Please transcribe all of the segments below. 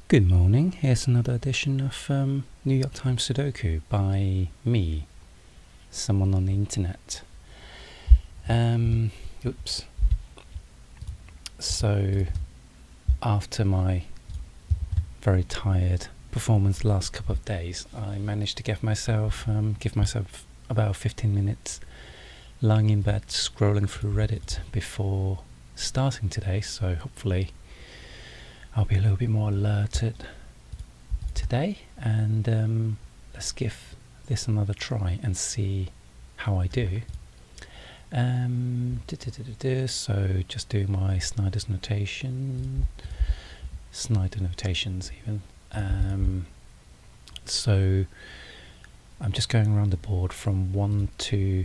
Good morning, here's another edition of New York Times Sudoku by me, someone on the internet. Oops. So, after my very tired performance the last couple of days, I managed to give myself about 15 minutes lying in bed scrolling through Reddit before starting today, so hopefully I'll be a little bit more alerted today, and let's give this another try and see how I do. So just do my Snyder notations even. So I'm just going around the board from 1 to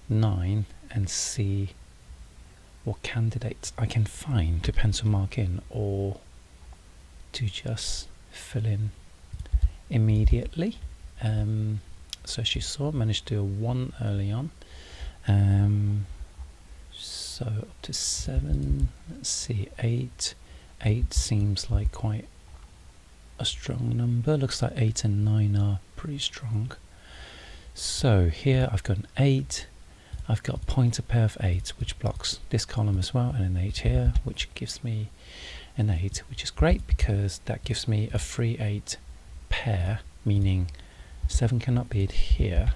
9 and see what candidates I can find to pencil mark in or to just fill in immediately. So as you saw, managed to do a 1 early on. So up to 7, let's see, 8. 8 seems like quite a strong number. Looks like 8 and 9 are pretty strong. So here I've got an 8. I've got a pointer pair of 8, which blocks this column as well, and an 8 here, which gives me an 8, which is great because that gives me a free 8 pair, meaning 7 cannot be here.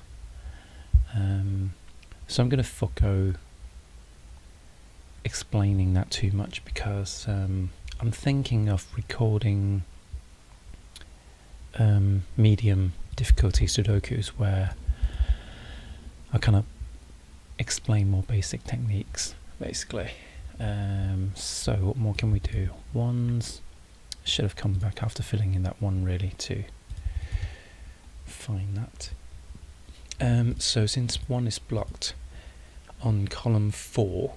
So I'm going to forgo explaining that too much because I'm thinking of recording medium difficulty Sudokus where I kind of explain more basic techniques, basically. So what more can we do? Ones should have come back after filling in that 1 really to find that. So since 1 is blocked on column 4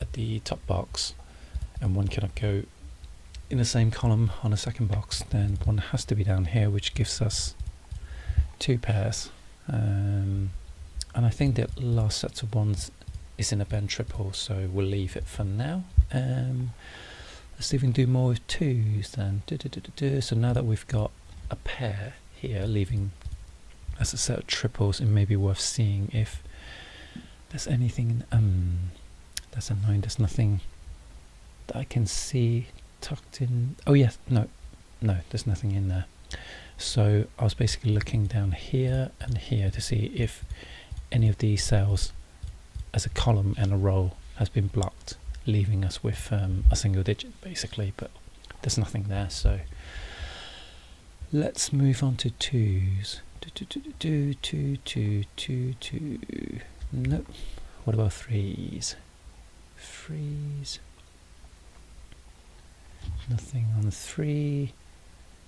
at the top box and 1 cannot go in the same column on a second box, then 1 has to be down here, which gives us 2 pairs. And I think that last set of 1s is in a bend triple, so we'll leave it for now. Let's see if we can do more with 2s then. So now that we've got a pair here, leaving as a set of triples, it may be worth seeing if there's anything in, that's a 9, there's nothing that I can see tucked in. Oh yes, no, there's nothing in there. So I was basically looking down here and here to see if any of these cells as a column and a row has been blocked, leaving us with a single digit basically, but there's nothing there. So let's move on to 2s. 2. Nope. What about 3s? 3s. Nothing on 3.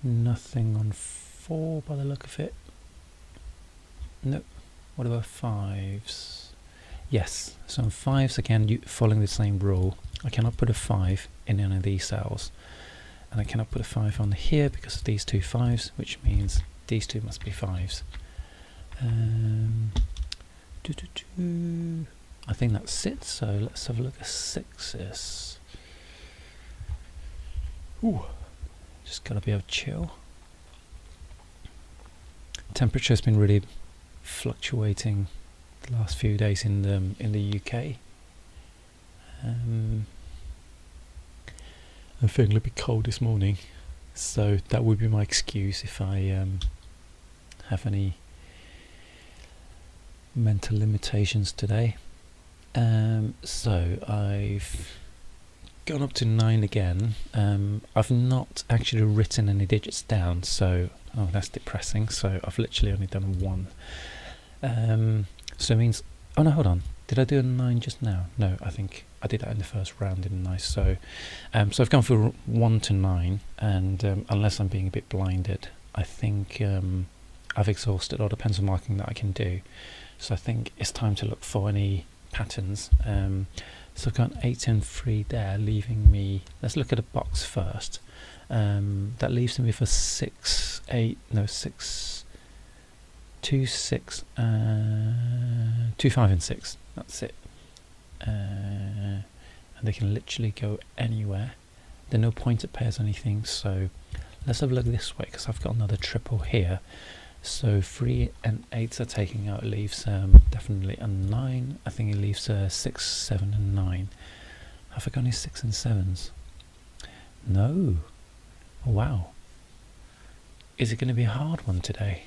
Nothing on 4 by the look of it. Nope. What about 5s? Yes, so on 5s again, following the same rule, I cannot put a 5 in any of these cells, and I cannot put a 5 on here because of these 2 5s, which means these 2 must be 5s. I think that's it, so let's have a look at 6s. Ooh, just gotta be able to chill. Temperature has been really fluctuating the last few days in the UK. I'm feeling a little bit cold this morning, so that would be my excuse if I have any mental limitations today. So I've gone up to 9 again. I've not actually written any digits down, so that's depressing. So I've literally only done 1. So it means, oh no, hold on, did I do a 9 just now? No, I think I did that in the first round, didn't I? So so I've gone for 1 to 9, and unless I'm being a bit blinded, I think I've exhausted all the pencil marking that I can do. So I think it's time to look for any patterns. So I've got 8 and 3 there, leaving me, let's look at a box first. That leaves me with a 6, 8, no 6, 2, 6, 2, 5 and 6, that's it. And they can literally go anywhere. There are no pointed pairs or anything, so let's have a look this way, because I've got another triple here. So 3 and 8 are taking out, it leaves definitely a 9. I think it leaves 6, 7 and 9. Have I got any 6 and 7s? No. Oh, wow. Is it going to be a hard one today?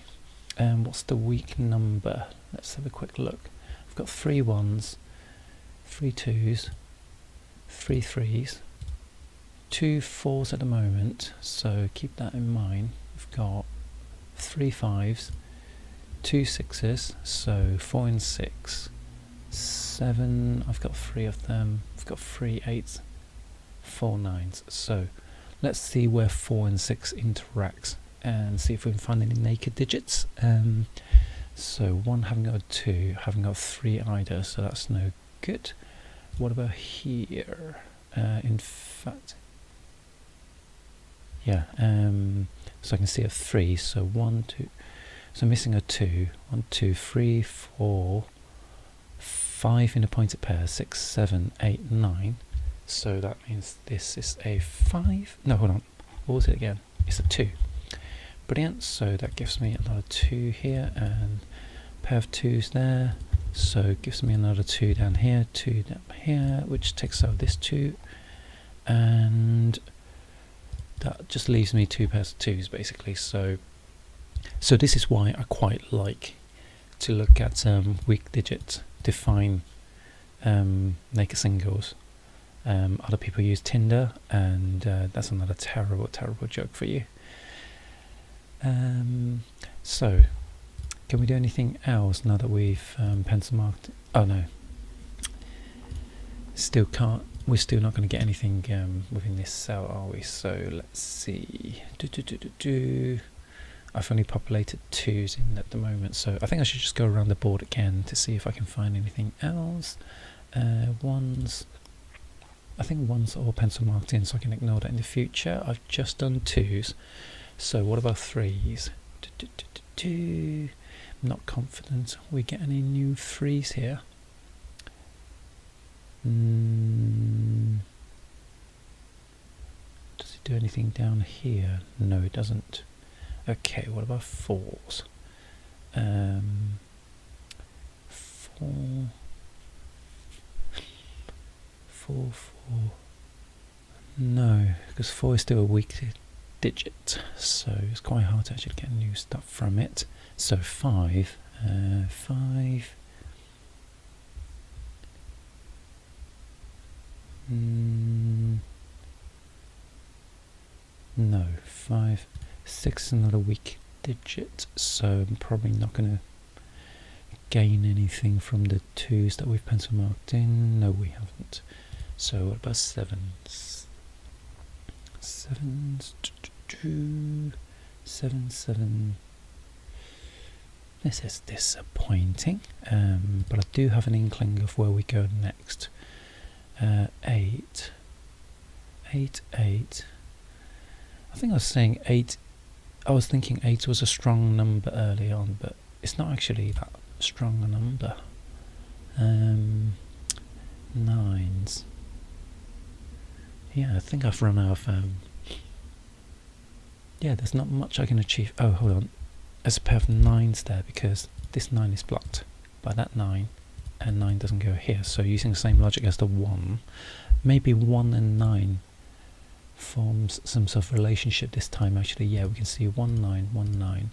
What's the weak number? Let's have a quick look. I've got 3 1s, 3 2s, 3 3s, 2 4s at the moment, so keep that in mind. We've got 3 5s, 2 6s, so 4 and 6, 7, I've got 3 of them, I've got 3 8s, 4 9s, so let's see where 4 and 6 interacts and see if we can find any naked digits. So 1 haven't got a 2, haven't got 3 either, so that's no good. What about here? In fact, yeah, so I can see a 3, so 1 2, so missing a 2, 1 2 3 4 5 in a pointed pair, 6 7 8 9, so that means this is a 5, no, hold on, what was it again? It's a 2. Brilliant, so that gives me another 2 here and a pair of 2s there, so it gives me another 2 down here, 2 down here, which takes out this 2, and that just leaves me 2 pairs of 2s basically. So this is why I quite like to look at weak digits to find naked singles. Other people use Tinder, and that's another terrible joke for you. So can we do anything else now that we've pencil marked? Oh no, still can't. We're still not going to get anything within this cell, are we? So let's see. I've only populated 2s in at the moment, so I think I should just go around the board again to see if I can find anything else. 1s. I think 1s are all pencil marked in, so I can ignore that in the future. I've just done 2s. So what about 3s? Not confident we get any new 3s here. Does it do anything down here? No, it doesn't. Okay, what about 4s? 4 no, because 4 is still a weak digit, so it's quite hard to actually get new stuff from it. So 5, 5. No, 5, 6 is another weak digit, so I'm probably not going to gain anything from the 2s that we've pencil marked in. No, we haven't. So what about 7s? 7s, 7 7. This is disappointing, but I do have an inkling of where we go next. 8, 8, 8. I think I was saying 8. I was thinking 8 was a strong number early on, but it's not actually that strong a number. 9s. Yeah, I think I've run out of. Yeah, there's not much I can achieve. Oh, hold on. There's a pair of 9s there because this 9 is blocked by that 9, and 9 doesn't go here. So using the same logic as the 1, maybe 1 and 9 forms some sort of relationship this time. Actually, yeah, we can see 1 9 1 9.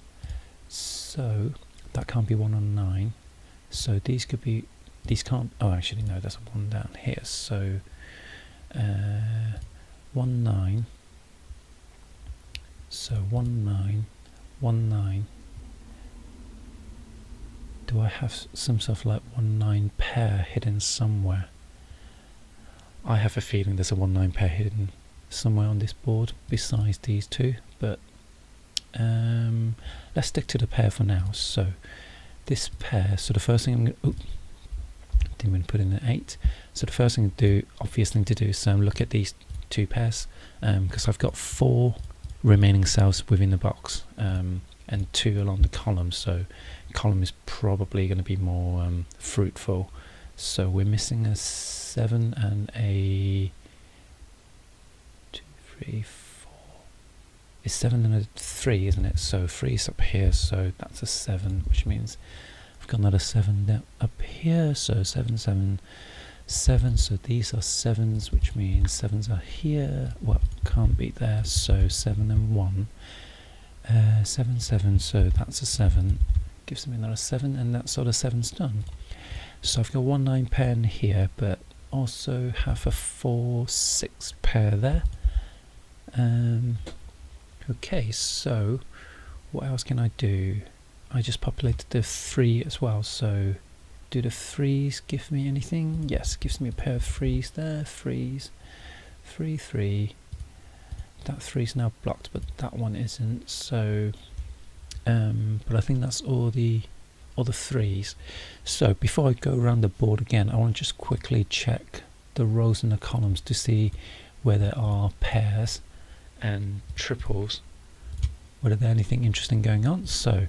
So that can't be 1 on 9. So these could be. These can't. Oh, actually no, there's a 1 down here. So 1 9. So 1 9 1 9. Do I have some sort of like 1 9 pair hidden somewhere? I have a feeling there's a 1 9 pair hidden somewhere on this board besides these 2, but let's stick to the pair for now. So this pair, so the first thing I'm going to put in an 8. So the first thing to do, obvious thing to do, is look at these 2 pairs, because I've got 4 remaining cells within the box, and 2 along the column, so column is probably going to be more fruitful. So we're missing a 7 and a 2 3 4. is 7 and a 3, isn't it? So 3 is up here, so that's a 7, which means I've got another 7 down up here, so 7, 7, 7, so these are 7s, which means 7s are here, well, can't be there, so 7 and 1, 7, 7, so that's a 7, gives me another 7, and that's sort of 7's done. So I've got 1 9 pair in here, but also have a 4 6 pair there. Okay, so what else can I do? I just populated the 3 as well, so do the 3s give me anything? Yes, gives me a pair of 3s there, 3s, 3, 3. That 3's now blocked, but that one isn't, so but I think that's all the 3s. So before I go around the board again, I want to just quickly check the rows and the columns to see where there are pairs and triples, whether there's anything interesting going on. So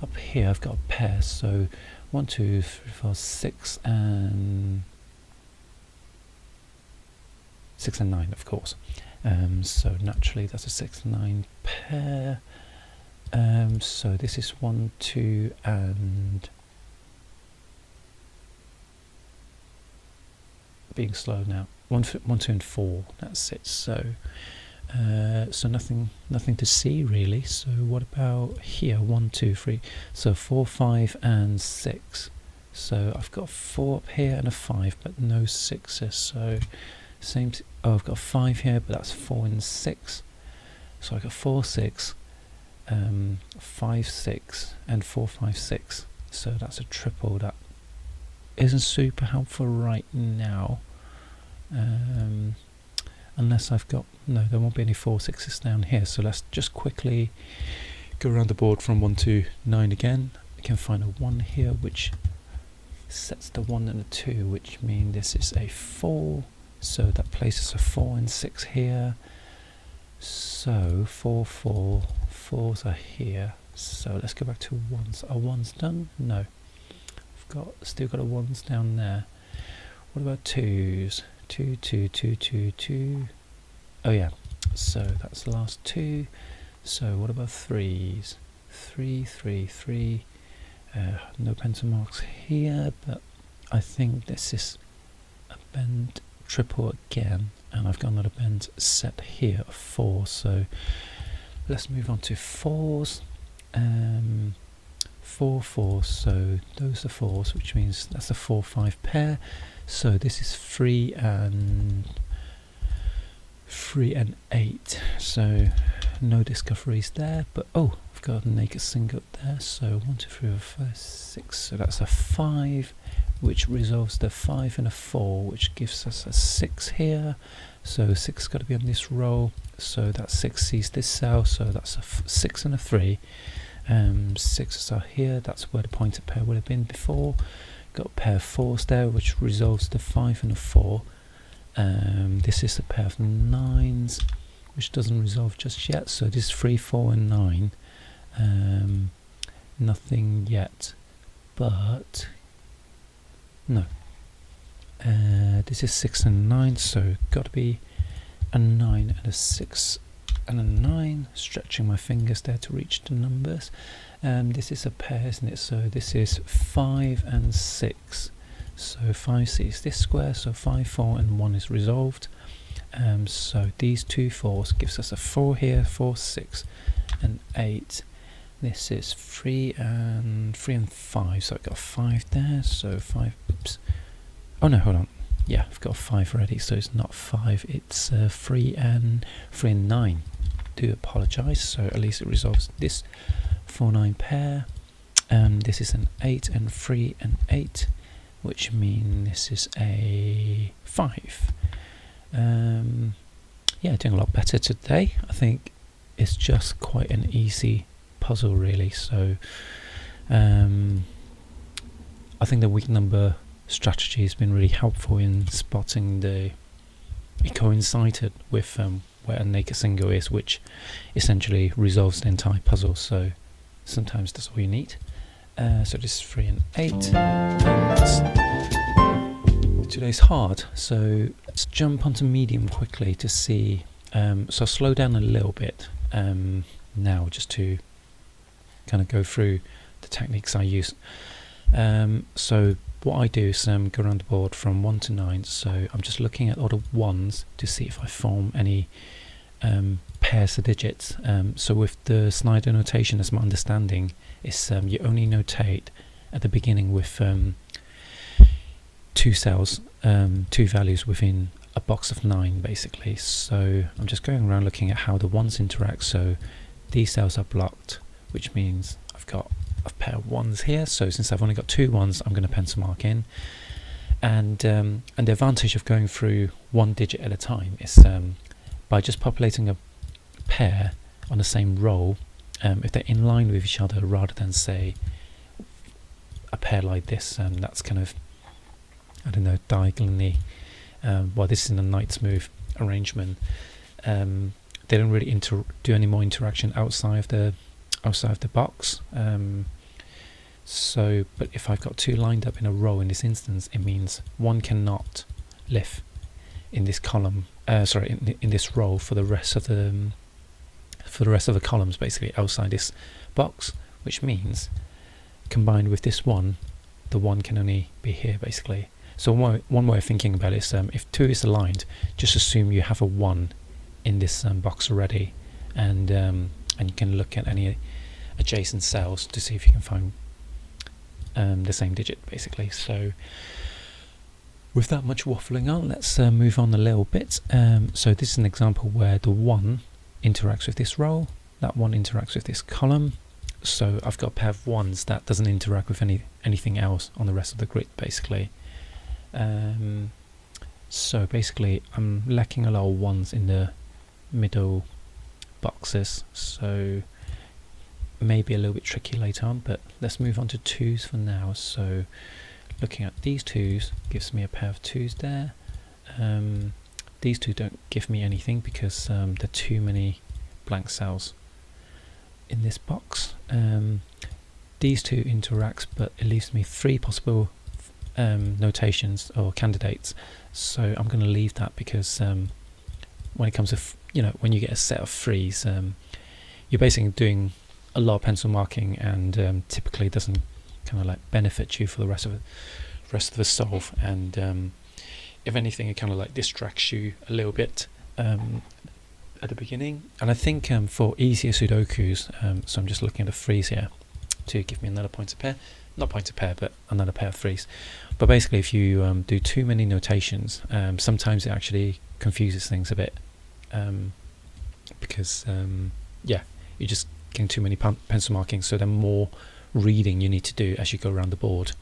up here I've got a pair, so 1 2 3 4 6 and 9, of course. So naturally that's a 6 and 9 pair. So this is 1 2 and being slow now, 1 2 and 4, that's it. So so nothing to see really. So what about here? 1 2 3, so 4 5 and 6. So I've got a 4 up here and a 5, but no 6s. So same. Oh, I've got a 5 here, but that's 4 and 6. So I've got 4 6, 5 6, and 4 5 6. So that's a triple. That isn't super helpful right now. Unless I've got, no, there won't be any 4 6s down here. So let's just quickly go around the board from 1 to 9 again. I can find a 1 here, which sets the 1 and a 2, which means this is a 4. So that places a 4 and 6 here. So 4 4, 4s are here. So let's go back to 1s. Are 1s done? No. I've still got a 1s down there. What about 2s? 2 2 2 2 2. Oh yeah, so that's the last 2. So what about 3s? 3 3 3. No pencil marks here, but I think this is a bend triple again, and I've got another bend set here of 4. So let's move on to 4s. 4 4, so those are 4s, which means that's a 4 5 pair. So this is 3 and 8. So no discoveries there, but oh, I've got a naked single there. So 1 2 3 4 5 6. So that's a 5, which resolves the 5 and a 4, which gives us a 6 here. So 6 got to be on this row. So that 6 sees this cell. So that's a 6 and a 3. 6s are here. That's where the pointer pair would have been before. Got a pair of 4s there, which resolves the 5 and a 4. This is a pair of 9s, which doesn't resolve just yet. So this is 3 4 and 9. Nothing yet, but no. This is 6 and 9, so got to be a 9 and a 6 and a 9. Stretching my fingers there to reach the numbers. This is a pair, isn't it? So this is 5 and 6. So 5 sees this square, so 5 4 and 1 is resolved. So these two 4s gives us a 4 here, 4 6 and 8. This is 3 and 5, so I've got a 5 there. So 5. Oops. Oh no, hold on. Yeah, I've got a 5 already, so it's not 5. It's 3 and 9. Do apologise. So at least it resolves this 4 9 pair. This is an 8 and 3 and 8, which means this is a 5. Yeah, doing a lot better today. I think it's just quite an easy puzzle, really. So I think the weak number strategy has been really helpful in spotting it coincided with where a naked single is, which essentially resolves the entire puzzle. So sometimes that's all you need. So this is 3 and 8. And today's hard, so let's jump onto medium quickly to see. So I'll slow down a little bit now, just to kind of go through the techniques I use. So what I do is go around the board from 1 to 9, so I'm just looking at all the ones to see if I form any pairs of digits. So with the Snyder notation, as my understanding, is you only notate at the beginning with 2 cells, 2 values within a box of 9 basically. So I'm just going around looking at how the ones interact. So these cells are blocked, which means I've got a pair of ones here. So since I've only got 2 ones, I'm going to pencil mark in. And the advantage of going through 1 digit at a time is by just populating a pair on the same row, if they're in line with each other, rather than say a pair like this, that's kind of, I don't know, diagonally. Well, this is in a knight's move arrangement. They don't really do any more interaction outside of the box. So, but if I've got 2 lined up in a row in this instance, it means one cannot live in this column. In this row for the rest of the columns, basically outside this box, which means combined with this one, the one can only be here basically. So one way of thinking about it is, if 2 is aligned, just assume you have a 1 in this box already, and you can look at any adjacent cells to see if you can find the same digit basically. So with that much waffling on, let's move on a little bit. So this is an example where the 1 interacts with this row, that 1 interacts with this column. So I've got a pair of 1s that doesn't interact with anything else on the rest of the grid basically. So basically I'm lacking a lot of 1s in the middle boxes, so maybe a little bit tricky later on, but let's move on to 2s for now. So looking at these 2s gives me a pair of 2s there. These 2 don't give me anything because there are too many blank cells in this box. These 2 interacts, but it leaves me 3 possible notations or candidates, so I'm going to leave that because when it comes to when you get a set of 3s, you're basically doing a lot of pencil marking, and typically doesn't kind of like benefit you for the rest of the solve, and if anything it kind of like distracts you a little bit at the beginning. And I think for easier Sudokus, so I'm just looking at the 3s here to give me another pointer pair, not pointer pair but another pair of 3s. But basically if you do too many notations, sometimes it actually confuses things a bit, because yeah, you're just getting too many pencil markings, so then more reading you need to do as you go around the board.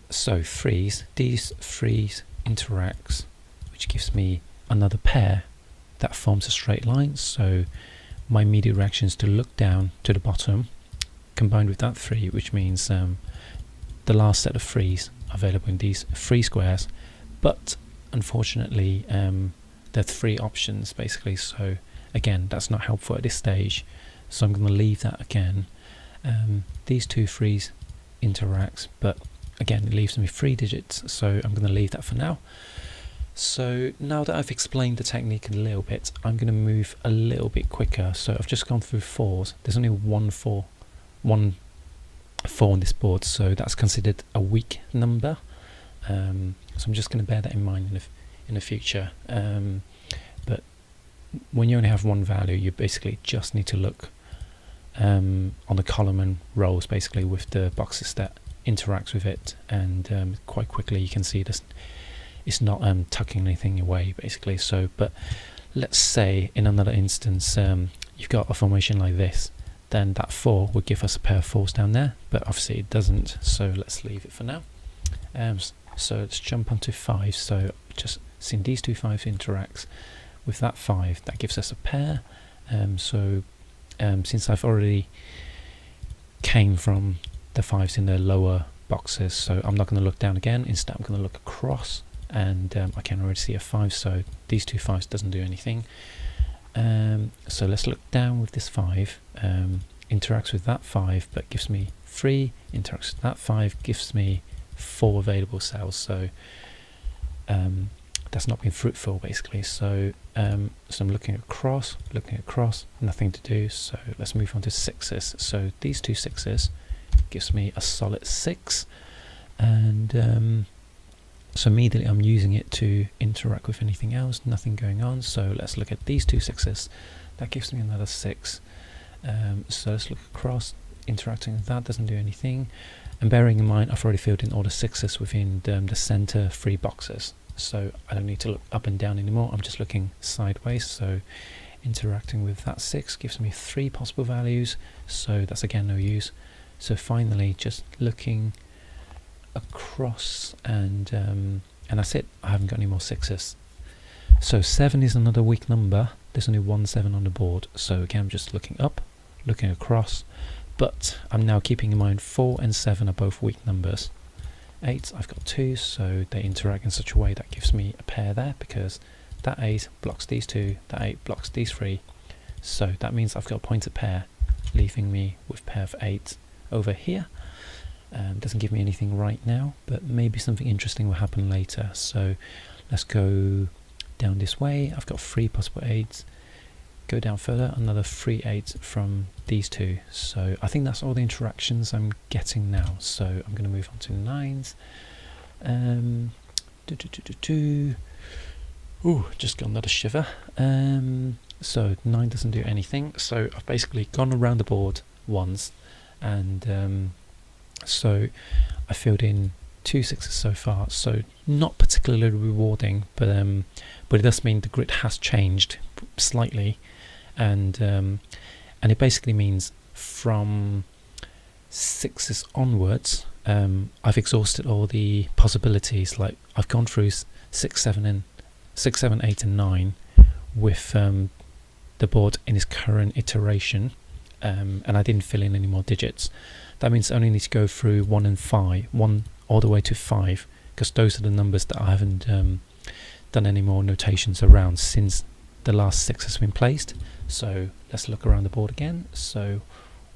So 3s, these 3s interacts, which gives me another pair that forms a straight line. So my immediate reaction is to look down to the bottom, combined with that 3, which means the last set of 3s available in these 3 squares, but unfortunately there are 3 options basically, so again that's not helpful at this stage, so I'm going to leave that again. These 2 3s interacts, but again it leaves me 3 digits, so I'm going to leave that for now. So now that I've explained the technique a little bit, I'm going to move a little bit quicker. So I've just gone through 4s. There's only one 4 on this board, so that's considered a weak number. So I'm just going to bear that in mind in the future. But when you only have 1 value, you basically just need to look on the column and rows basically with the boxes that interacts with it, and quite quickly you can see this. It's not tucking anything away basically. So, but let's say in another instance you've got a formation like this, then that 4 would give us a pair of 4s down there, but obviously it doesn't, so let's leave it for now. So let's jump onto 5. So just seeing these 2 5s interacts with that 5, that gives us a pair. Since I've already came from the 5s in the lower boxes, so I'm not going to look down again. Instead I'm going to look across, and I can already see a 5, so these 2 5s doesn't do anything. So let's look down with this 5, interacts with that 5 but gives me 3, interacts with that 5, gives me 4 available cells. So that's not been fruitful basically. So so I'm looking across, nothing to do. So let's move on to sixes. So these two sixes gives me a solid 6, and so immediately I'm using it to interact with anything else, nothing going on. So let's look at these two sixes. That gives me another 6. So let's look across, interacting with that, doesn't do anything. And bearing in mind, I've already filled in all the sixes within the center 3 boxes. So I don't need to look up and down anymore. I'm just looking sideways. So interacting with that 6 gives me 3 possible values. So that's again no use. So finally, just looking across, and that's it. I haven't got any more 6s. So 7 is another weak number. There's only 1 7 on the board. So again, I'm just looking up, looking across, but I'm now keeping in mind 4 and 7 are both weak numbers. 8, I've got 2, so they interact in such a way that gives me a pair there, because that 8 blocks these 2, that 8 blocks these 3. So that means I've got a pointed pair, leaving me with pair of 8 over here. Doesn't give me anything right now, but maybe something interesting will happen later. So let's go down this way. I've got 3 possible 8s. Go down further, another 3 8s from these 2. So I think that's all the interactions I'm getting now. So I'm going to move on to 9s. Ooh, just got another shiver. So 9 doesn't do anything. So I've basically gone around the board once, and so I filled in 2 6s so far. So not particularly rewarding, but it does mean the grid has changed slightly. And it basically means from 6s onwards, I've exhausted all the possibilities. Like I've gone through 6, 7, 8, and 9 with the board in its current iteration, and I didn't fill in any more digits. That means I only need to go through 1 and 5, 1 all the way to 5, because those are the numbers that I haven't done any more notations around since the last 6 has been placed. So let's look around the board again. So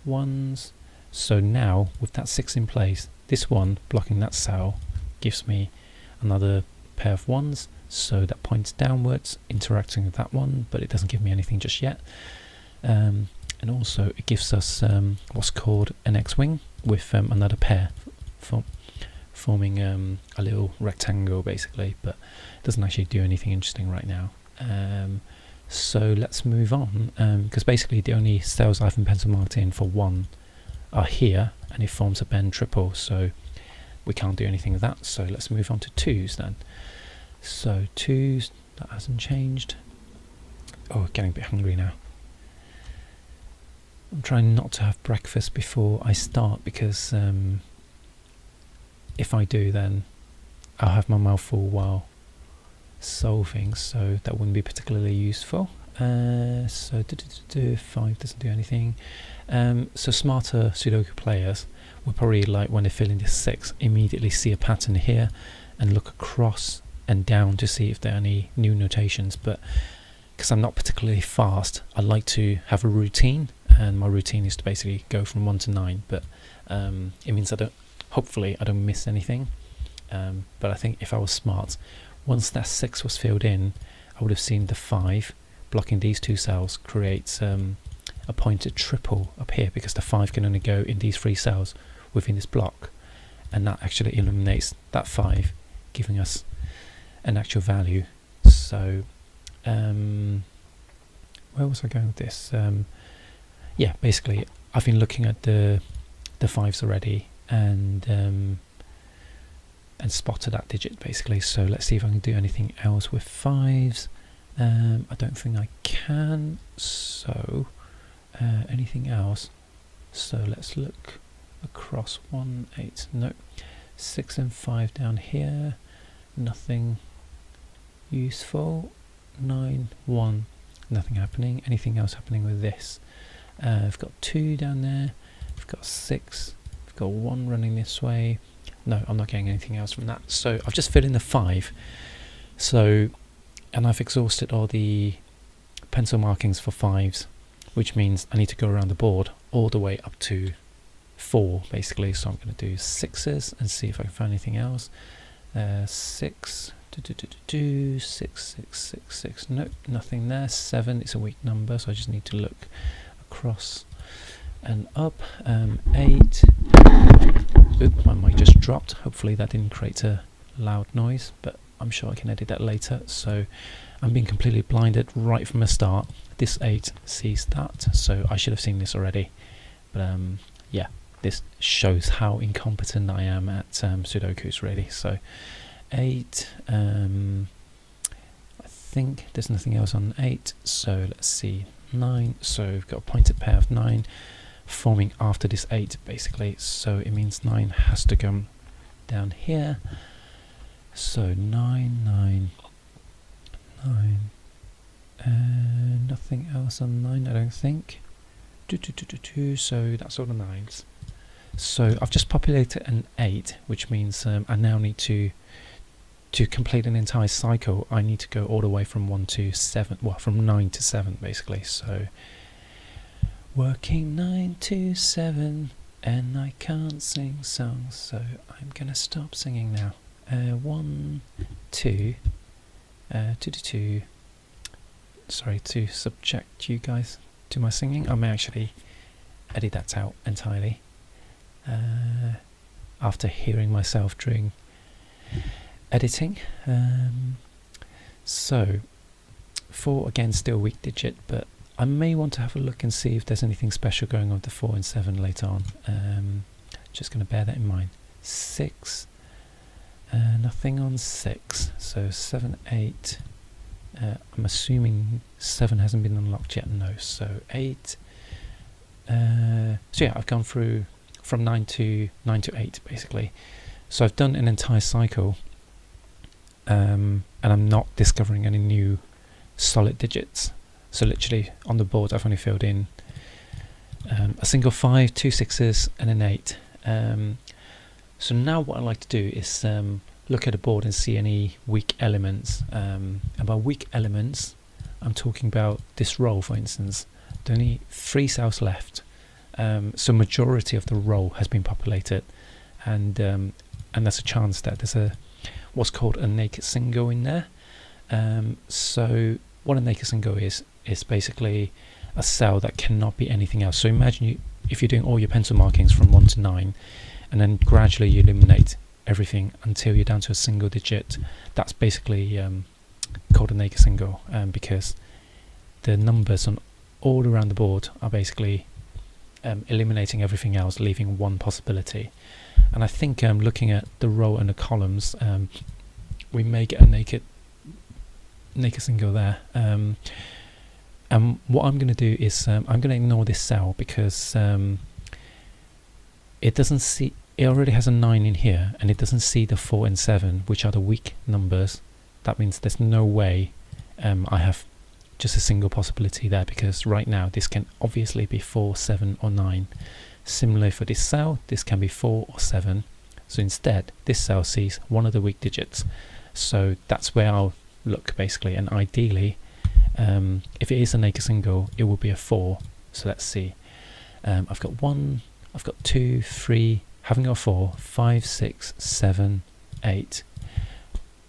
1s. So now with that 6 in place, this one blocking that cell gives me another pair of 1s. So that points downwards, interacting with that one, but it doesn't give me anything just yet. And also it gives us what's called an X-wing with another pair forming a little rectangle basically, but it doesn't actually do anything interesting right now. So let's move on, because basically the only cells I haven't pencil marked in for 1 are here, and it forms a bend triple, so we can't do anything with that. So let's move on to 2s then. So 2s, that hasn't changed. Oh, getting a bit hungry now. I'm trying not to have breakfast before I start, because if I do, then I'll have my mouth full while solving, so that wouldn't be particularly useful. So 5 doesn't do anything. So smarter Sudoku players will probably, like when they fill in this 6, immediately see a pattern here and look across and down to see if there are any new notations. But because I'm not particularly fast, I like to have a routine, and my routine is to basically go from 1 to 9. But it means hopefully I don't miss anything. But I think if I was smart, once that 6 was filled in, I would have seen the 5 blocking these 2 cells creates a pointed triple up here, because the 5 can only go in these 3 cells within this block, and that actually eliminates that 5, giving us an actual value. So where was I going with this? Yeah, basically I've been looking at the 5s already, and spotted that digit basically. So let's see if I can do anything else with 5s. I don't think I can. So anything else? So let's look across 1, 8, no, 6 and 5 down here, nothing useful. 9, 1, nothing happening. Anything else happening with this? I've got 2 down there, I've got 6, I've got 1 running this way. No, I'm not getting anything else from that. So I've just filled in the 5. So, and I've exhausted all the pencil markings for 5s, which means I need to go around the board all the way up to 4 basically. So I'm going to do 6s and see if I can find anything else. 6, 6666. Nope, nothing there. 7, it's a weak number, so I just need to look across and up. 8. Oop, my mic just dropped. Hopefully that didn't create a loud noise, but I'm sure I can edit that later. So I'm being completely blinded right from the start. This 8 sees that, so I should have seen this already. But yeah, this shows how incompetent I am at Sudokus really. So 8, I think there's nothing else on 8, so let's see. 9, so we've got a pointed pair of 9 forming after this 8 basically, so it means 9 has to come down here. So 9, 9, 9, nothing else on 9 I don't think. So that's all the 9s. So I've just populated an 8, which means I now need to complete an entire cycle. I need to go all the way from 1 to 7, well, from 9 to 7 basically. So working 9 to 7, and I can't sing songs, so I'm gonna stop singing now. 1, 2, 2 to 2. Sorry to subject you guys to my singing. I may actually edit that out entirely after hearing myself during editing. So 4 again, still weak digit, but I may want to have a look and see if there's anything special going on with the 4 and 7 later on. Just going to bear that in mind. 6, nothing on 6, so 7, 8. I'm assuming 7 hasn't been unlocked yet, no, so 8. So yeah, I've gone through from 9 to 8 basically. So I've done an entire cycle, and I'm not discovering any new solid digits. So literally on the board I've only filled in a single 5, 2 6s and an 8. So now what I like to do is look at the board and see any weak elements. And by weak elements I'm talking about this row, for instance. There are only 3 cells left, so majority of the row has been populated, and there's a chance that there's a what's called a naked single in there. So what a naked single is basically a cell that cannot be anything else. So imagine if you're doing all your pencil markings from 1 to 9, and then gradually you eliminate everything until you're down to a single digit. That's basically called a naked single, because the numbers on all around the board are basically eliminating everything else, leaving one possibility. And I think looking at the row and the columns, we may get a naked single there. And what I'm going to do is I'm going to ignore this cell, because it doesn't see. It already has a 9 in here, and it doesn't see the 4 and 7, which are the weak numbers. That means there's no way I have just a single possibility there, because right now this can obviously be 4, 7 or 9. Similarly for this cell, this can be 4 or 7. So instead this cell sees one of the weak digits. So that's where I'll look basically, and ideally if it is a naked single it will be a 4. So let's see, I've got 1, I've got 2, 3, haven't got a 4, 5, 6, 7, 8,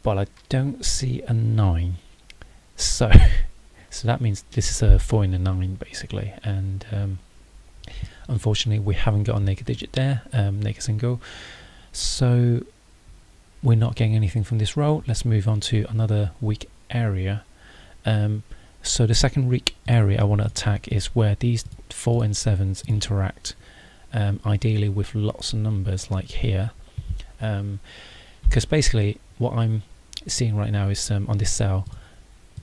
but I don't see a 9. So that means this is a 4 and a 9 basically, and unfortunately we haven't got a naked digit there, naked single, so we're not getting anything from this row. Let's move on to another weak area. So the second weak area I want to attack is where these 4 and 7s interact, ideally with lots of numbers like here, because basically what I'm seeing right now is on this cell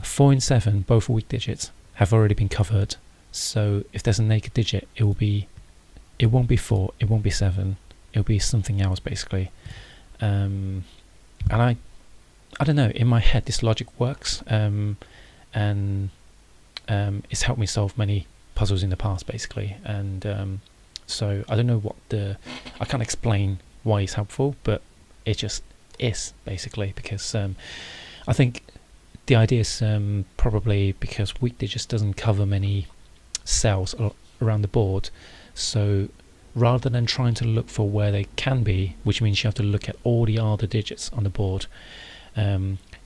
4 and 7, both weak digits, have already been covered. So if there's a naked digit, it won't be 4, it won't be 7, it'll be something else basically. And I don't know, in my head this logic works, and it's helped me solve many puzzles in the past basically, and so I don't know I can't explain why it's helpful, but it just is basically, because I think the idea is probably because weak digits doesn't cover many cells around the board, so rather than trying to look for where they can be, which means you have to look at all the other digits on the board,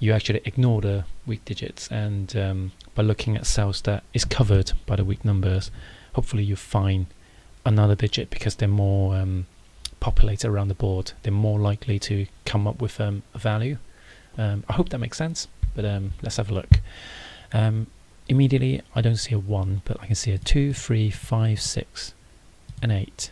you actually ignore the weak digits, and by looking at cells that is covered by the weak numbers, hopefully you find another digit, because they're more populated around the board. They're more likely to come up with a value. I hope that makes sense, but let's have a look. Immediately I don't see a 1, but I can see a 2, 3, 5, 6 and 8.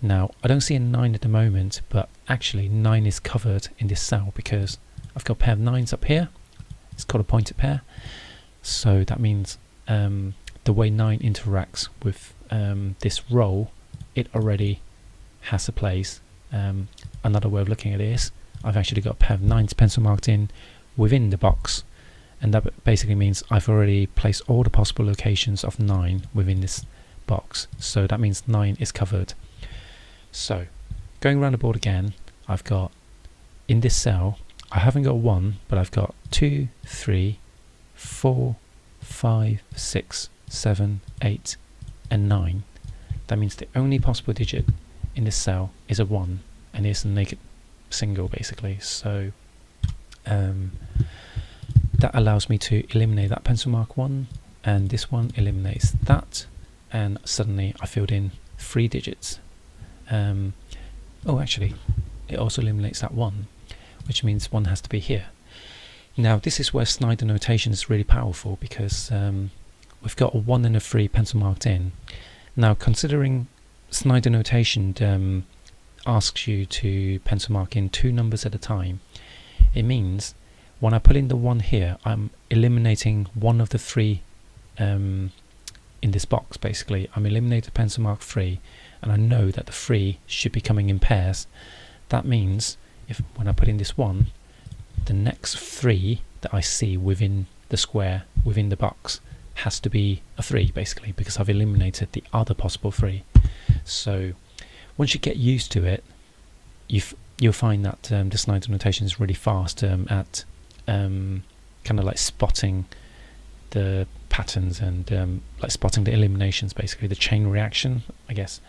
Now I don't see a 9 at the moment, but actually 9 is covered in this cell because I've got a pair of 9s up here. It's called a pointed pair, so that means the way 9 interacts with this row, it already has a place. Another way of looking at it is I've actually got a pair of 9s pencil marked in within the box, and that basically means I've already placed all the possible locations of 9 within this box, so that means 9 is covered. So going around the board again, I've got in this cell, I haven't got 1, but I've got 2, 3, 4, 5, 6, 7, 8 and 9. That means the only possible digit in this cell is a 1, and it's a naked single basically. So that allows me to eliminate that pencil mark 1, and this one eliminates that, and suddenly I filled in 3 digits. Oh, actually it also eliminates that 1, which means 1 has to be here. Now this is where Snyder notation is really powerful, because we've got a 1 and a 3 pencil marked in. Now considering Snyder notation asks you to pencil mark in 2 numbers at a time, it means when I put in the 1 here, I'm eliminating 1 of the 3 in this box basically. I'm eliminating pencil mark 3, and I know that the 3 should be coming in pairs. That means when I put in this 1, the next 3 that I see within the square, within the box, has to be a 3 basically, because I've eliminated the other possible 3. So once you get used to it, you'll find that the Snyder notation is really fast at kind of like spotting the patterns and like spotting the eliminations, basically the chain reaction, I guess.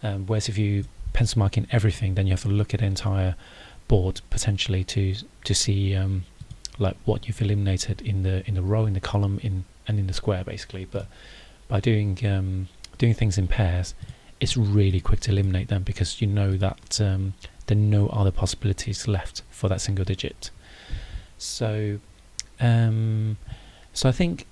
Whereas if you pencil mark in everything, then you have to look at the entire board potentially to see like what you've eliminated in the row, in the column, and in the square basically. But by doing things in pairs, it's really quick to eliminate them, because you know that there are no other possibilities left for that single digit. So so I think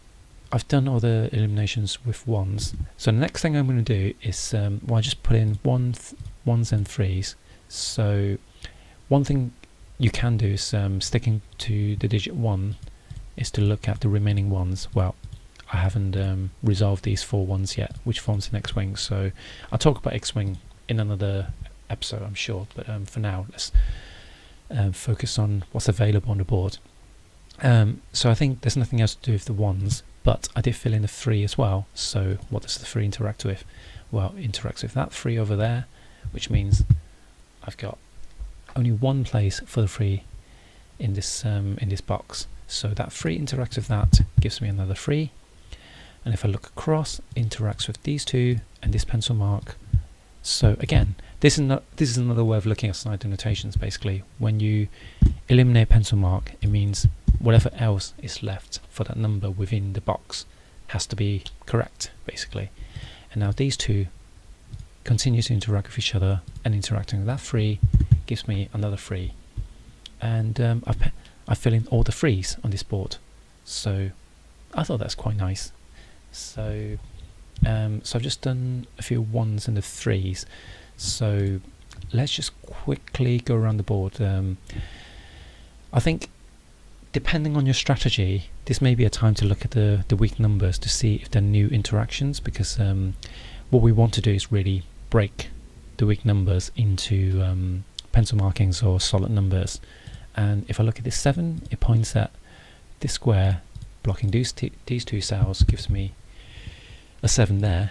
I've done all the eliminations with 1s. So the next thing I'm going to do is I just put in 1s and 3s. So one thing you can do is sticking to the digit 1 is to look at the remaining 1s. Well, I haven't resolved these 4 1s yet, which forms an X-wing, so I'll talk about X-wing in another episode, I'm sure, but for now let's focus on what's available on the board. So I think there's nothing else to do with the 1s, but I did fill in the 3 as well. So what does the 3 interact with? Well, it interacts with that 3 over there, which means I've got only one place for the 3 in this box. So that 3 interacts with that, gives me another 3. And if I look across, interacts with these 2 and this pencil mark. So again, this is another way of looking at Snyder notations basically. When you eliminate pencil mark, it means whatever else is left for that number within the box has to be correct basically. And now these 2 continue to interact with each other, and interacting with that 3 gives me another 3. And I fill in all the 3s on this board. So I thought that's quite nice. So so I've just done a few 1s and the 3s. So let's just quickly go around the board. I think depending on your strategy, this may be a time to look at the weak numbers to see if there are new interactions, because what we want to do is really break the weak numbers into pencil markings or solid numbers. And if I look at this 7, it points at this square blocking these 2 cells, gives me a 7 there,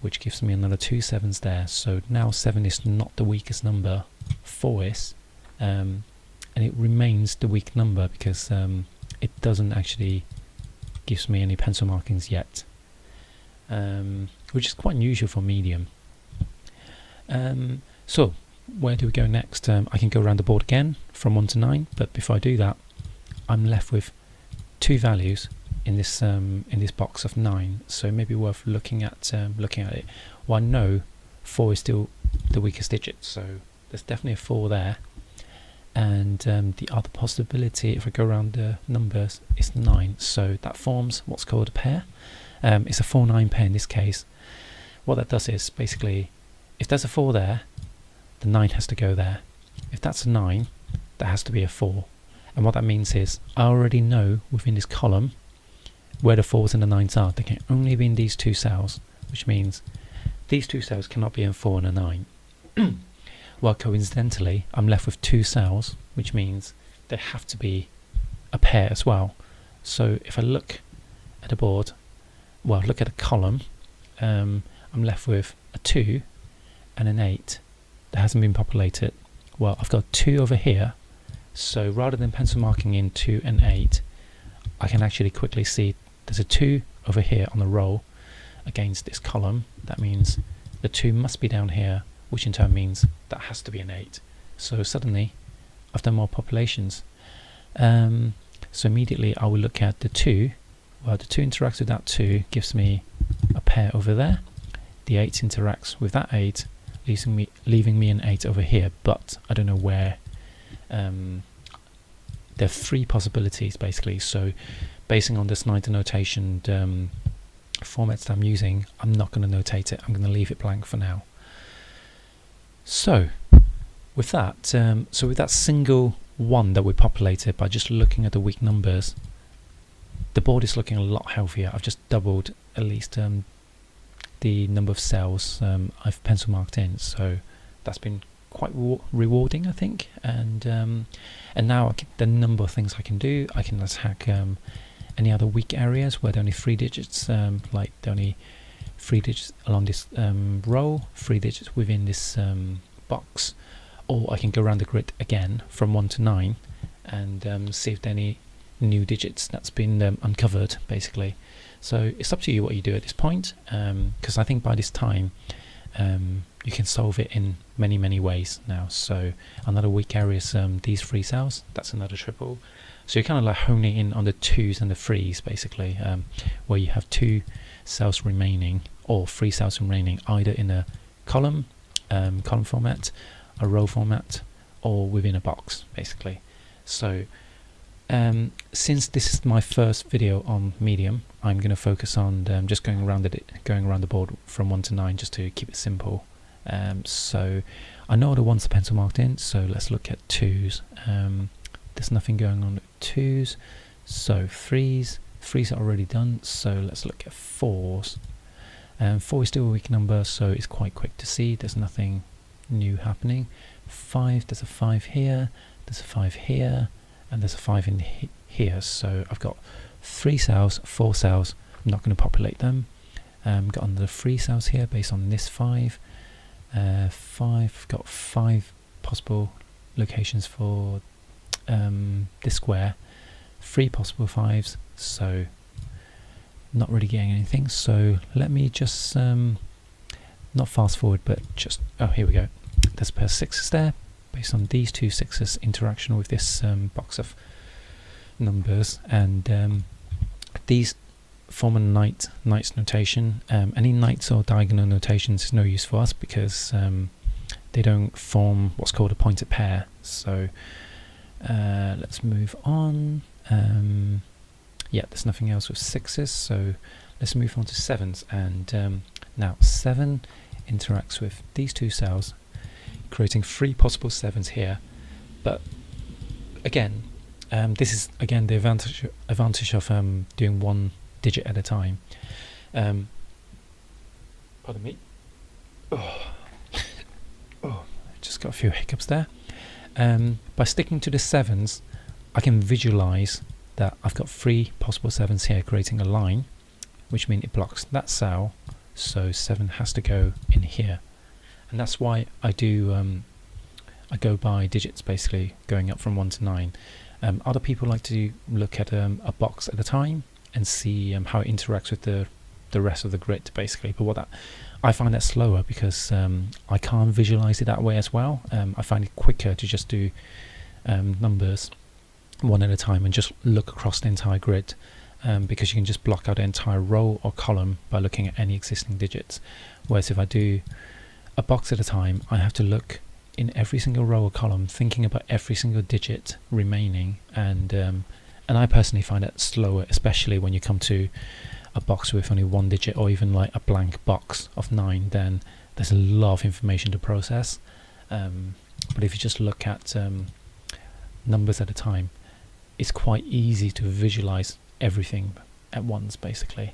which gives me another 2 7s there. So now 7 is not the weakest number, 4 is, and it remains the weak number because it doesn't actually gives me any pencil markings yet, which is quite unusual for medium. So where do we go next? I can go around the board again from 1 to 9, but before I do that, I'm left with two values in this box of 9, so it may be worth looking at it. Well, I know 4 is still the weakest digit, so there's definitely a 4 there. And the other possibility, if I go around the numbers, is 9. So that forms what's called a pair. It's a 4-9 pair in this case. What that does is basically, if there's a 4 there, the 9 has to go there. If that's a 9, that has to be a 4. And what that means is, I already know within this column where the 4s and the 9s are. They can only be in these two cells, which means these two cells cannot be in 4 and a 9. Well, coincidentally, I'm left with two cells, which means they have to be a pair as well. So if I look at the board, well, look at a column, I'm left with a 2 and an 8 that hasn't been populated. Well, I've got 2 over here, so rather than pencil marking in 2 and 8, I can actually quickly see there's a 2 over here on the row against this column. That means the 2 must be down here, which in turn means that has to be an 8. So suddenly I've done more populations. So immediately I will look at the 2. Well, the 2 interacts with that 2, gives me a pair over there. The 8 interacts with that 8, leaving me an 8 over here, but I don't know where. There are 3 possibilities basically, so basing on this Snyder notation formats that I'm using, I'm not going to notate it. I'm going to leave it blank for now. So with that, with that single 1 that we populated by just looking at the weak numbers, the board is looking a lot healthier. I've just doubled at least the number of cells I've pencil marked in, so that's been quite rewarding, I think. And now the number of things I can do, I can attack any other weak areas where there are only 3 digits, like there are only 3 digits along this row, 3 digits within this box, or I can go around the grid again from 1 to 9 and see if there are any new digits that's been uncovered basically. So it's up to you what you do at this point, because I think by this time you can solve it in many ways now. So another weak area is these 3 cells, that's another triple. So you're kind of like honing in on the 2s and the 3s basically, where you have 2 cells remaining or 3 cells remaining either in a column format, a row format, or within a box basically. So since this is my first video on Medium, I'm going to focus on just going around the board from 1 to 9 just to keep it simple. So I know the ones are pencil marked in, so let's look at 2s. There's nothing going on with 2s, so 3s are already done, so let's look at 4s. 4 is still a weak number, so it's quite quick to see, there's nothing new happening. 5, there's a 5 here, there's a 5 here, and there's a 5 in here, so I've got 3 cells, 4 cells. I'm not going to populate them. Got another 3 cells here based on this 5. 5, got 5 possible locations for this square, 3 possible 5s, so not really getting anything. So let me just not fast forward, but just, oh, here we go. There's a pair of 6s there based on these 2 6s interaction with this box of numbers, and these form a knights notation. Any knights or diagonal notations is no use for us because they don't form what's called a pointed pair. So let's move on. Yeah, there's nothing else with 6s, so let's move on to 7s. And now 7 interacts with these 2 cells, creating 3 possible 7s here. But again, this is again the advantage of doing 1 digit at a time. Pardon me. Oh, I just got a few hiccups there. By sticking to the 7s, I can visualize that I've got 3 possible 7s here, creating a line, which means it blocks that cell, so 7 has to go in here. And that's why I do I go by digits, basically going up from 1 to 9. Other people like to look at a box at a time and see how it interacts with the rest of the grid basically, but I find that slower because I can't visualize it that way as well. I find it quicker to just do numbers one at a time and just look across the entire grid, because you can just block out the entire row or column by looking at any existing digits. Whereas if I do a box at a time, I have to look in every single row or column, thinking about every single digit remaining, and I personally find it slower, especially when you come to a box with only one digit, or even like a blank box of 9. Then there's a lot of information to process. But if you just look at numbers at a time, it's quite easy to visualize everything at once, basically.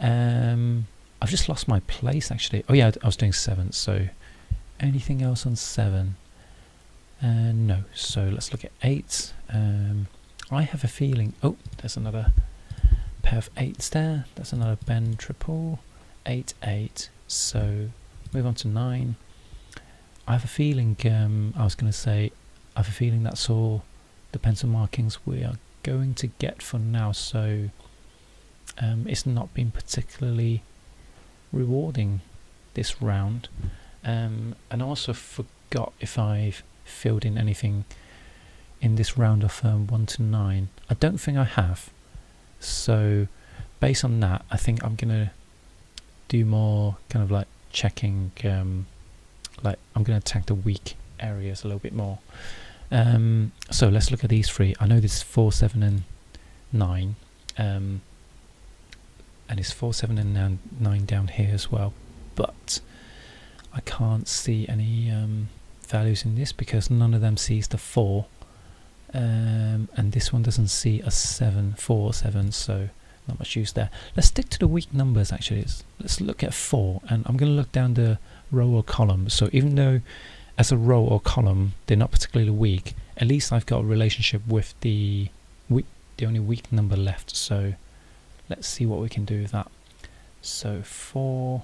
I've just lost my place, actually. Oh yeah, I was doing 7, so anything else on 7? No. So let's look at 8. I have a feeling, oh, there's another pair of 8s there. That's another bend triple. 8, 8. So move on to 9. I have a feeling, I was going to say, I have a feeling that's all the pencil markings we are going to get for now. So it's not been particularly rewarding this round. And I also forgot if I've filled in anything in this round of 1 to 9. I don't think I have. So based on that, I think I'm gonna do more kind of like checking, like I'm gonna attack the weak areas a little bit more. So let's look at these 3. I know this is 4, 7 and 9, and it's 4, 7 and 9 down here as well, but I can't see any values in this because none of them sees the 4, and this one doesn't see a 7, 4 or 7, so not much use there. Let's stick to the weak numbers actually. Let's look at 4, and I'm going to look down the row or column. So even though as a row or column they're not particularly weak, at least I've got a relationship with the only weak number left. So let's see what we can do with that. So 4.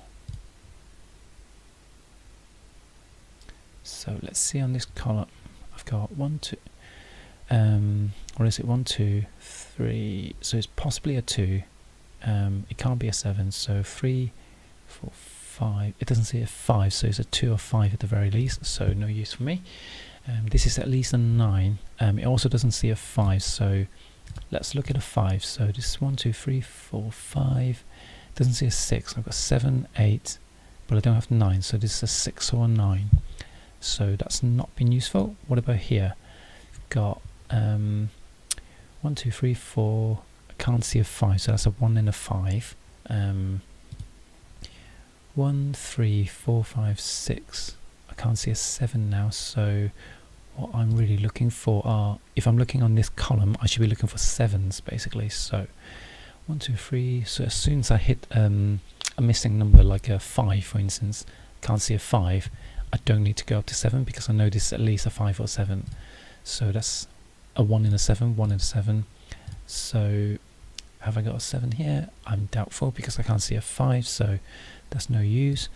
So let's see on this column. I've got 1, 2. What is it? 1, 2, 3. So it's possibly a 2. It can't be a 7. So 3, 4, 5. It doesn't see a 5. So it's a 2 or 5 at the very least. So no use for me. This is at least a 9. It also doesn't see a 5. So let's look at a 5. So this is 1, 2, 3, 4, 5. Doesn't see a 6. I've got 7, 8, but I don't have 9. So this is a 6 or a 9. So that's not been useful. What about here? We've got 1, 2, 3, 4. I can't see a 5, so that's a 1 and a 5. 1, 3, 4, 5, 6. I can't see a 7 now, so what I'm really looking for are, if I'm looking on this column, I should be looking for 7s basically. So 1, 2, 3. So as soon as I hit a missing number like a 5, for instance, can't see a 5, I don't need to go up to 7 because I know this is at least a 5 or 7. So that's a 1 and a 7, 1 and a 7. So have I got a 7 here? I'm doubtful because I can't see a 5, so that's no use.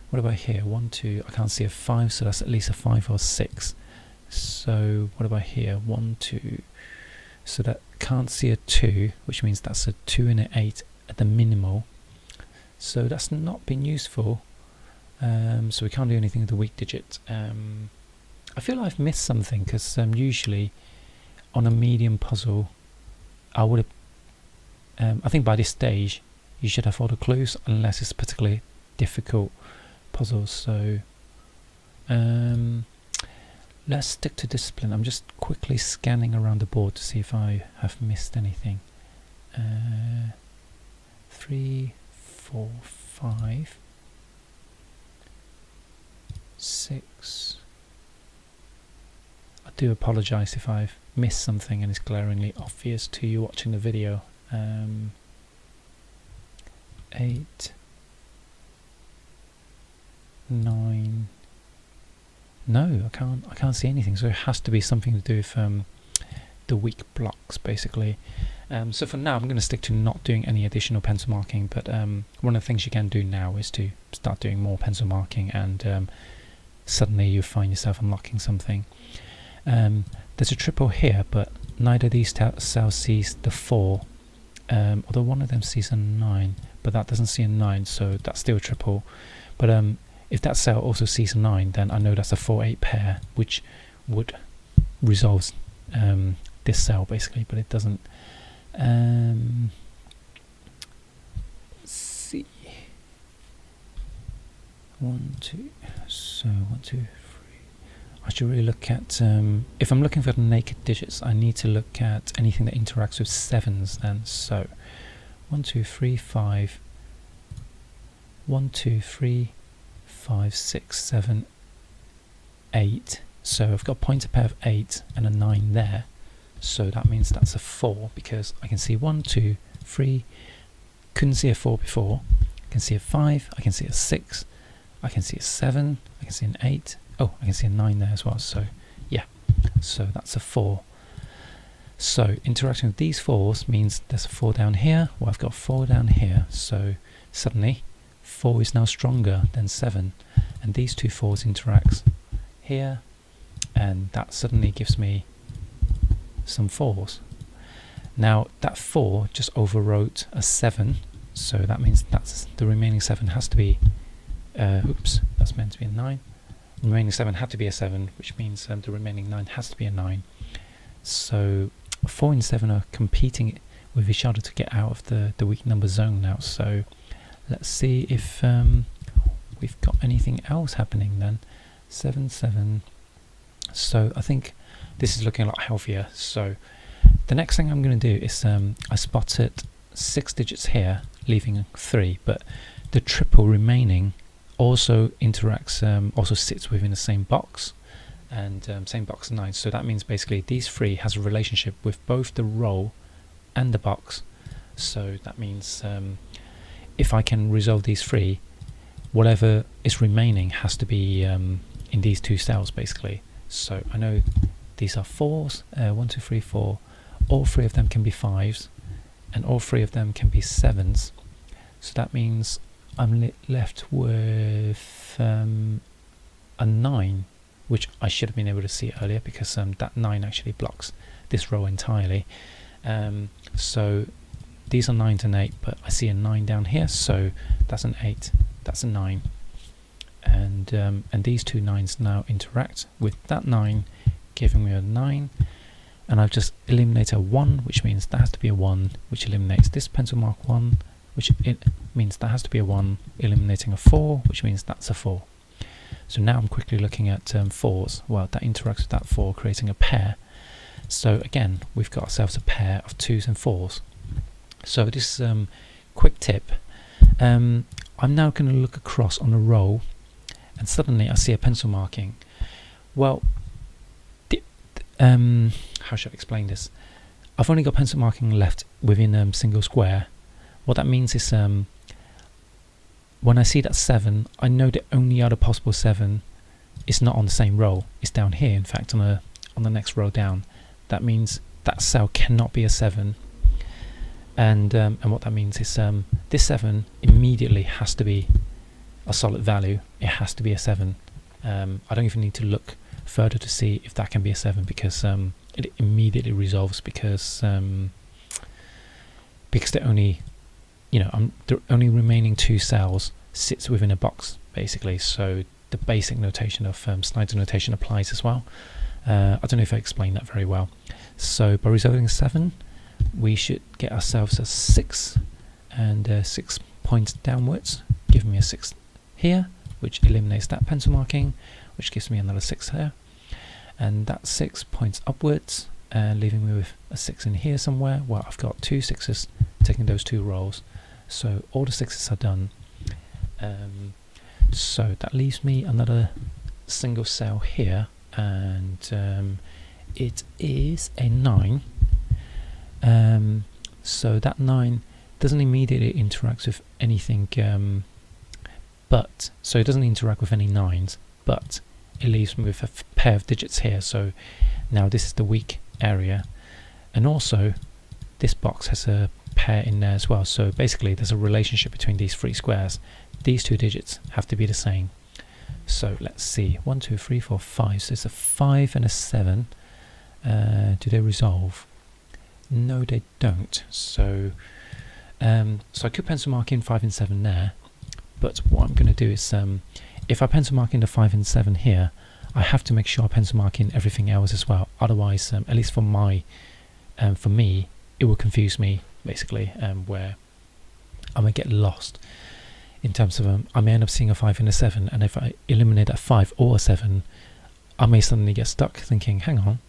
What about here? 1, 2. I can't see a 5, so that's at least a 5 or 6. So what about here? 1, 2. So that can't see a 2, which means that's a 2 and an 8 at the minimal. So that's not been useful. So we can't do anything with the weak digit. I feel I've missed something because usually on a medium puzzle I would have, I think by this stage you should have all the clues unless it's a particularly difficult puzzle. So let's stick to discipline. I'm just quickly scanning around the board to see if I have missed anything. 3, 4, 5, 6. I do apologise if I've missed something and it's glaringly obvious to you watching the video. 8, 9. No, I can't see anything. So it has to be something to do with the weak blocks, basically. So for now, I'm going to stick to not doing any additional pencil marking. But one of the things you can do now is to start doing more pencil marking, and suddenly you find yourself unlocking something. There's a triple here, but neither of these cells sees the 4, although one of them sees a 9, but that doesn't see a 9, so that's still a triple. But if that cell also sees a 9, then I know that's a 4-8 pair, which would resolve this cell basically, but it doesn't. See, 1, 2. So 1, 2, 3. I should really look at. If I'm looking for the naked digits, I need to look at anything that interacts with 7s. Then so 1, 2, 3, 5. 1, 2, 3, 5, 6, 7, 8. So I've got a pointer pair of 8 and a 9 there. So that means that's a 4 because I can see 1, 2, 3. Couldn't see a 4 before. I can see a 5. I can see a 6. I can see a 7. I can see an 8. Oh, I can see a 9 there as well. So yeah, so that's a 4. So interacting with these 4s means there's a 4 down here. Well, I've got 4 down here. So suddenly 4 is now stronger than 7, and these two 4s interact here, and that suddenly gives me some 4s. Now that 4 just overwrote a 7, so that means that's the remaining 7 has to be oops, that's meant to be a 9. The remaining 7 had to be a 7, which means the remaining 9 has to be a 9. So 4 and 7 are competing with each other to get out of the weak number zone now. So let's see if we've got anything else happening then. 7, 7. So I think this is looking a lot healthier. So the next thing I'm going to do is I spotted 6 digits here, leaving 3, but the triple remaining also interacts, also sits within the same box, and same box 9. So that means basically these 3 has a relationship with both the row and the box. So that means if I can resolve these 3, whatever is remaining has to be in these 2 cells basically. So I know these are 4s, 1, 2, 3, 4. All 3 of them can be 5s, and all 3 of them can be 7s. So that means I'm left with a 9, which I should have been able to see earlier because that 9 actually blocks this row entirely. So these are 9s and 8, but I see a 9 down here, so that's an 8, that's a 9. And these two 9s now interact with that 9, giving me a 9. And I've just eliminated a 1, which means that has to be a 1, which eliminates this pencil mark 1, which it means that has to be a 1, eliminating a 4, which means that's a 4. So now I'm quickly looking at 4s. Well, that interacts with that 4, creating a pair. So again, we've got ourselves a pair of 2s and 4s. So this quick tip, I'm now going to look across on a row, and suddenly I see a pencil marking. Well, how should I explain this? I've only got pencil marking left within a single square. What that means is when I see that 7, I know the only other possible 7 is not on the same row. It's down here, in fact, on the next row down. That means that cell cannot be a 7. And what that means is this 7 immediately has to be a solid value. It has to be a 7. I don't even need to look further to see if that can be a 7, because it immediately resolves, because the only the only remaining 2 cells sits within a box basically. So the basic notation of Snyder notation applies as well. I don't know if I explained that very well. So by resolving 7, we should get ourselves a 6, and 6 points downwards, giving me a 6 here, which eliminates that pencil marking, which gives me another 6 here, and that 6 points upwards, leaving me with a 6 in here somewhere. Well, I've got 2 6s taking those 2 rows, so all the 6s are done. So that leaves me another single cell here, and it is a 9. So that 9 doesn't immediately interact with anything, so it doesn't interact with any 9s, but it leaves me with a pair of digits here. So now this is the weak area, and also this box has a pair in there as well. So basically there's a relationship between these 3 squares. These 2 digits have to be the same. So let's see, 1, 2, 3, 4, 5. So it's a 5 and a 7. Do they resolve? No, they don't. So so I could pencil mark in 5 and 7 there, but what I'm going to do is if I pencil mark in the 5 and 7 here, I have to make sure I pencil mark in everything else as well. Otherwise, at least for my for me, it will confuse me basically, where I may get lost in terms of I may end up seeing a 5 and a 7, and if I eliminate a 5 or a 7, I may suddenly get stuck thinking, hang on,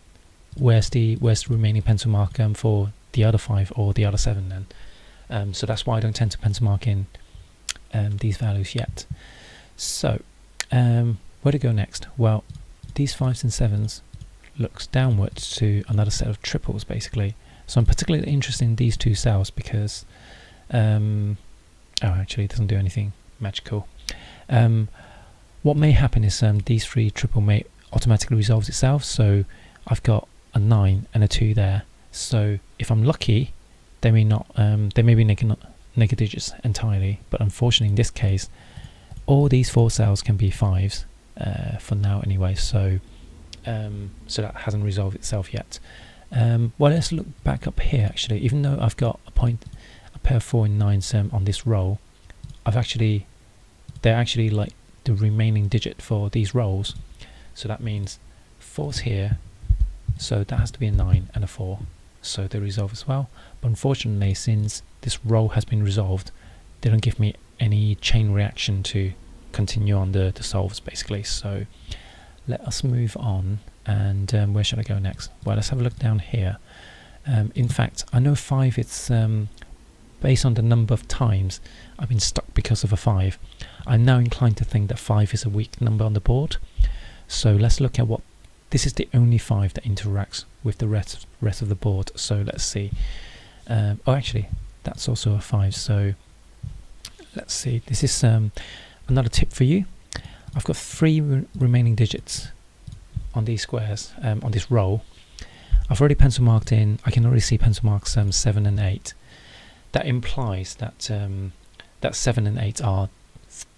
where's the remaining pencil mark for the other 5 or the other 7 then? So that's why I don't tend to pencil mark in these values yet. So where to go next? Well, these 5s and 7s looks downwards to another set of triples basically. So I'm particularly interested in these two cells because actually it doesn't do anything magical. What may happen is these 3 triple may automatically resolve itself, so I've got a 9 and a 2 there. So if I'm lucky, they may not they may be negative digits entirely, but unfortunately in this case all these 4 cells can be 5s for now anyway, so so that hasn't resolved itself yet. Well, let's look back up here actually. Even though I've got a pair of 4 and 9s on this row, they're actually like the remaining digit for these rows, so that means 4's here, so that has to be a 9 and a 4, so they resolve as well. But unfortunately, since this row has been resolved, they don't give me any chain reaction to continue on the solves basically. So let us move on, and where should I go next? Well, let's have a look down here. In fact, I know 5, it's based on the number of times I've been stuck because of a 5. I'm now inclined to think that 5 is a weak number on the board. So let's look at what, this is the only 5 that interacts with the rest of the board. So let's see. Oh, actually, that's also a 5. So let's see. This is another tip for you. I've got 3 remaining digits on these squares, on this row. I've already pencil marked in. I can already see pencil marks 7 and 8. That implies that that 7 and 8 are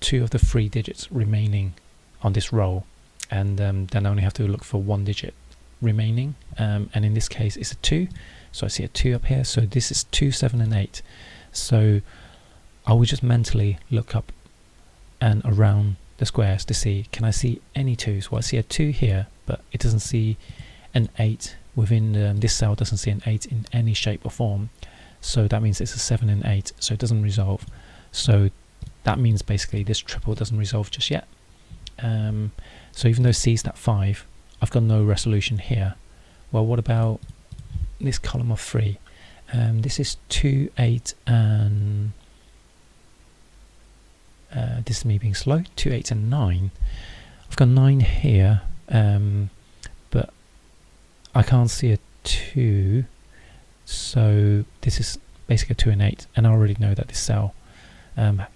2 of the 3 digits remaining on this row, and then I only have to look for 1 digit remaining, and in this case it's a 2, so I see a 2 up here, so this is 2, 7 and 8. So I will just mentally look up and around the squares to see, can I see any 2s? Well, I see a 2 here, but it doesn't see an 8 within this cell, doesn't see an 8 in any shape or form, so that means it's a 7 and 8, so it doesn't resolve. So that means basically this triple doesn't resolve just yet. So even though C is that 5, I've got no resolution here. Well, what about this column of 3? This is 2, 8 and this is me being slow, 2, 8 and 9. I've got 9 here, but I can't see a 2, so this is basically a 2 and 8, and I already know that this cell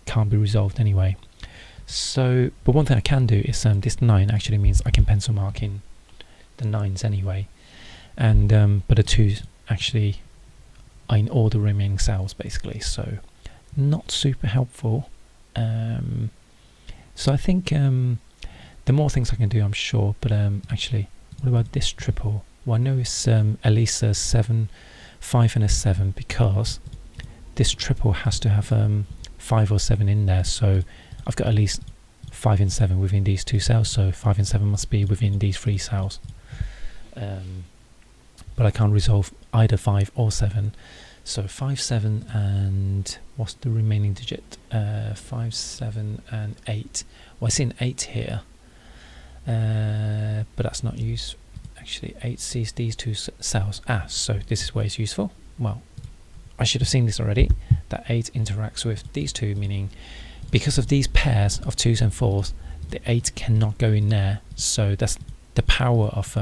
can't be resolved anyway. So, but one thing I can do is this 9 actually means I can pencil mark in the 9s anyway, and but the 2s actually are in all the remaining cells basically, so not super helpful. So I think the more things I can do, I'm sure, but actually, what about this triple? Well, I know it's at least a 7, 5 and a 7, because this triple has to have 5 or 7 in there, so I've got at least 5 and 7 within these 2 cells, so 5 and 7 must be within these 3 cells. But I can't resolve either 5 or 7. So 5, 7 and what's the remaining digit? 5, 7 and 8. Well, I see an 8 here, but that's not used. Actually, 8 sees these 2 cells. So this is where it's useful. Well, I should have seen this already. That 8 interacts with these 2, meaning because of these pairs of 2s and 4s, the 8 cannot go in there. So that's the power of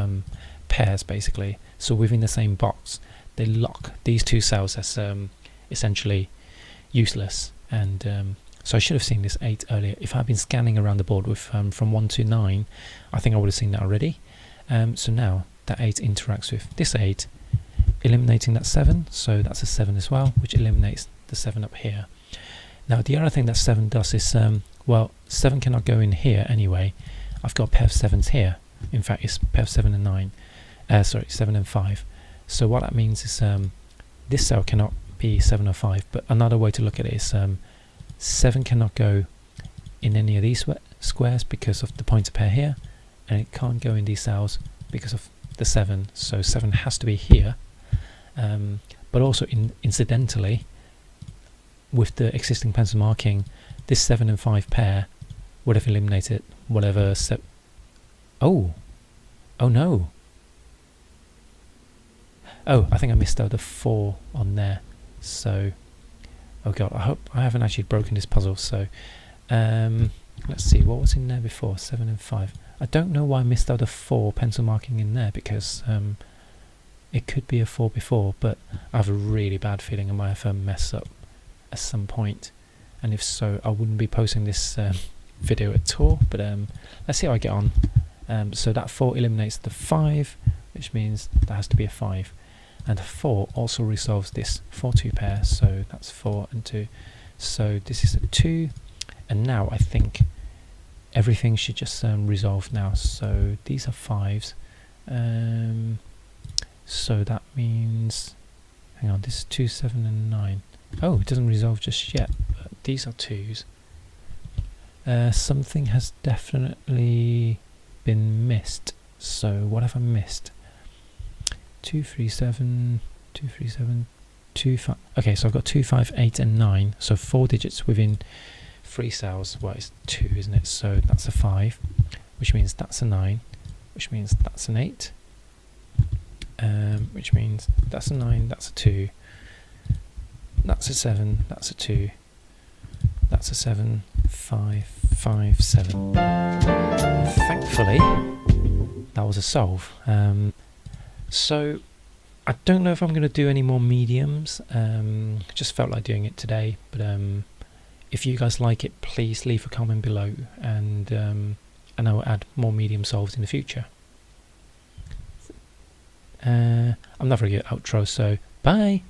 pairs basically. So within the same box, they lock these 2 cells as essentially useless, and so I should have seen this 8 earlier. If I'd been scanning around the board with from 1 to 9, I think I would have seen that already. So now that 8 interacts with this 8, eliminating that 7, so that's a 7 as well, which eliminates the 7 up here. Now the other thing that 7 does is, well, 7 cannot go in here anyway. I've got a pair of 7s here. In fact, it's a pair of 7 and 9. 7 and 5. So what that means is this cell cannot be 7 or 5, but another way to look at it is 7 cannot go in any of these squares because of the pointer pair here, and it can't go in these cells because of the 7, so 7 has to be here, But also incidentally, with the existing pencil marking, this 7 and 5 pair would have eliminated whatever oh no. Oh, I think I missed out the 4 on there. So, oh god, I hope I haven't actually broken this puzzle. So, let's see, what was in there before? 7 and 5. I don't know why I missed out a 4 pencil marking in there, because it could be a 4 before, but I have a really bad feeling I might have a mess up at some point, and if so, I wouldn't be posting this video at all. But let's see how I get on. So that 4 eliminates the 5, which means that has to be a 5, and a 4 also resolves this 4-2 pair, so that's 4 and 2. So this is a 2, and now I think everything should just resolve now. So these are 5s. So that means, hang on, this is 2, 7 and 9. Oh, it doesn't resolve just yet, but these are 2s. Something has definitely been missed. So what have I missed? 2, 3, 7, 2, 3, 7, 2, 5. Okay, so I've got 2, 5, 8 and 9. So 4 digits within 3 cells. Well, it's 2, isn't it? So that's a 5, which means that's a 9, which means that's an 8. Which means that's a 9, that's a 2, that's a 7, that's a 2, that's a 7, 5, 5, 7. Thankfully, that was a solve. So I don't know if I'm going to do any more mediums. Just felt like doing it today, but if you guys like it, please leave a comment below, and I will add more medium solves in the future. I'm not very good at outro, so bye!